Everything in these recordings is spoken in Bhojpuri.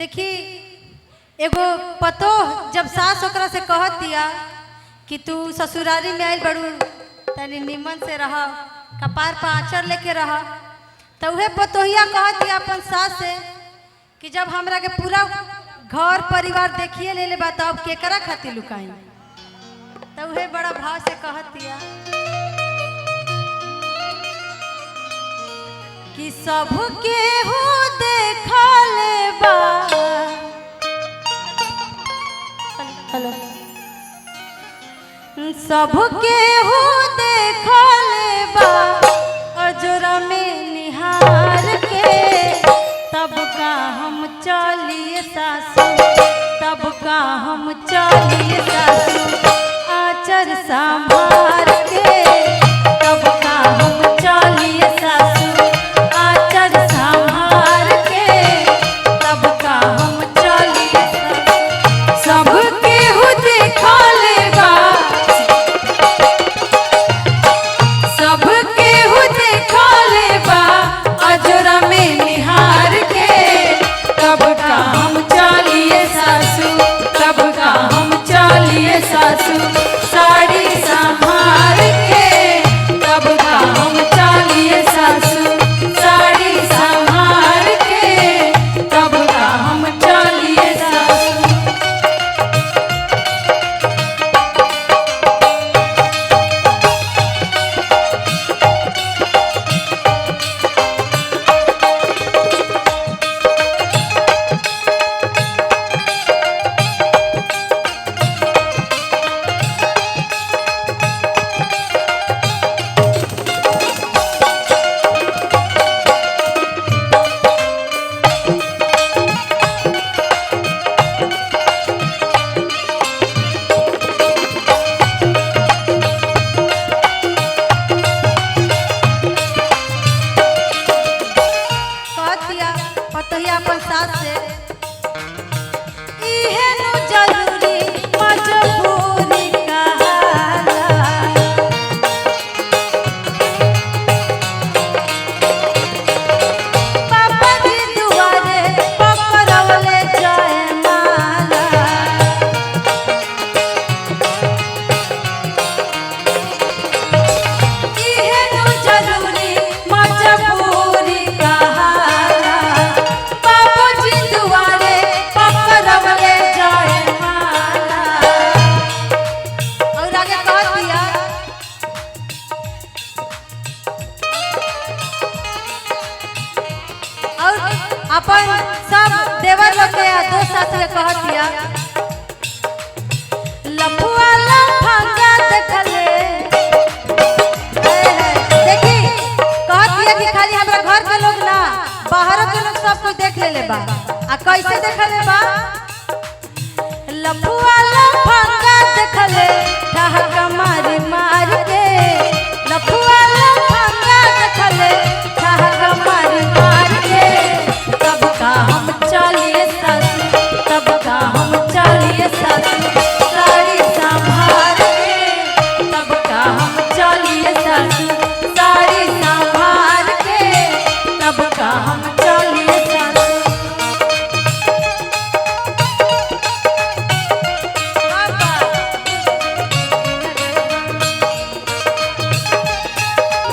देखी एगो पतो जब सास ओकरा से कहत दिया कि तू ससुरारी में आयल बड़ू तनी निमन से रह, कपार पर आँचर लेके रह, तो वह पतोहिया कहत दिया अपन सास से कि जब हमरा के पूरा घर परिवार देखिए ले बा तब केकरा खातिर लुकाई। तो वह बड़ा भाव से कहत दिया कि सबके हो देखा ले बा। हेलो, सबके हो देखा ले बा अजरा में निहार के, तब का हम चलिए सासू, तब का हम चलिए सासू आचर संभार के, तब का हम चलिए सासू आचर संभार के, तब का हम चलिए सासू। सबके हो देखा ले बा, सबके हो देखा ले बा अजरा में निहार के, तब का हम चलिए सासू, तब का हम चलिए सासू साड़ी संभार के, तब का हम चलिए सासू साड़ी संभार के, तब का हम चलिए सासू। पतोहिया अपन सास से इहे नु जरूरी मजबूरी कहाला, पापा जी दुआरे पकड़वले जयमाला, इहे नु जरूरी मजबूरी कहाला, अपन सब देवर लोग के दोस्त साथ में कहत दिया लफुआ लफंगा देखले। देखी कहत दिया कि खाली हमरा घर के लोग ना बाहर के लोग सब कुछ देख ले बा। आ कैसे देखले बा? लफुआ लफंगा देखले ठहका मारी मार के, लफुआ लफंगा देखले ठहका मारी मार के, तब का हम चलिए सासू, तब का हम चलिए सासू साड़ी संभार के, तब का हम चलिए सासू साड़ी संभार के, तब का हम चलिए सासू।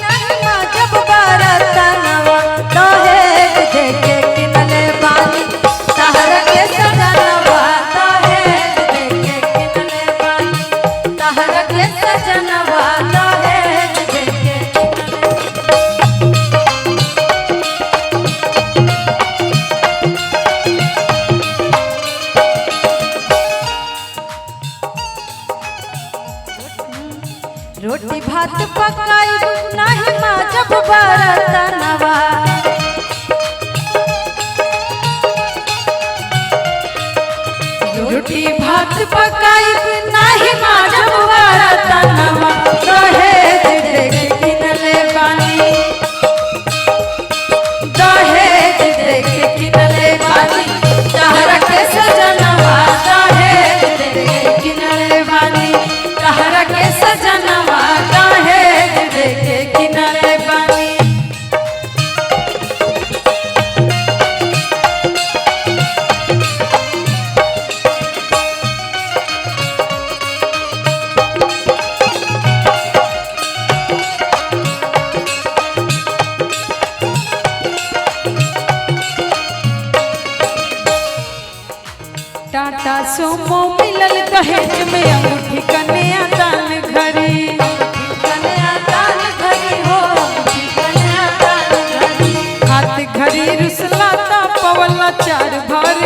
नहीं माँ जब बरतनवा दहेज देके किनले बानी, तहरा के सजनवा दहेज देके किनले बानी, तहरा के सजनवा दहेज देके रोटी भात पकाई नहीं माँ जब बरतनवा, रोटी भात पकाई नहीं माँ जब बरतनवा दहेज देके किनले बानी, दहेज देके किनले बानी, तहरा के सजनवा दहेज देके किनले बानी, तहरा के सजनवा दहेज देके किनले बानी। टाटा सुमो मिलल दहेज में अंगूठी कन्या दान घड़ी कन्या दान घड़ी हो कन्या दान घड़ी हाथ घड़ी रुसलाता पवला चार भर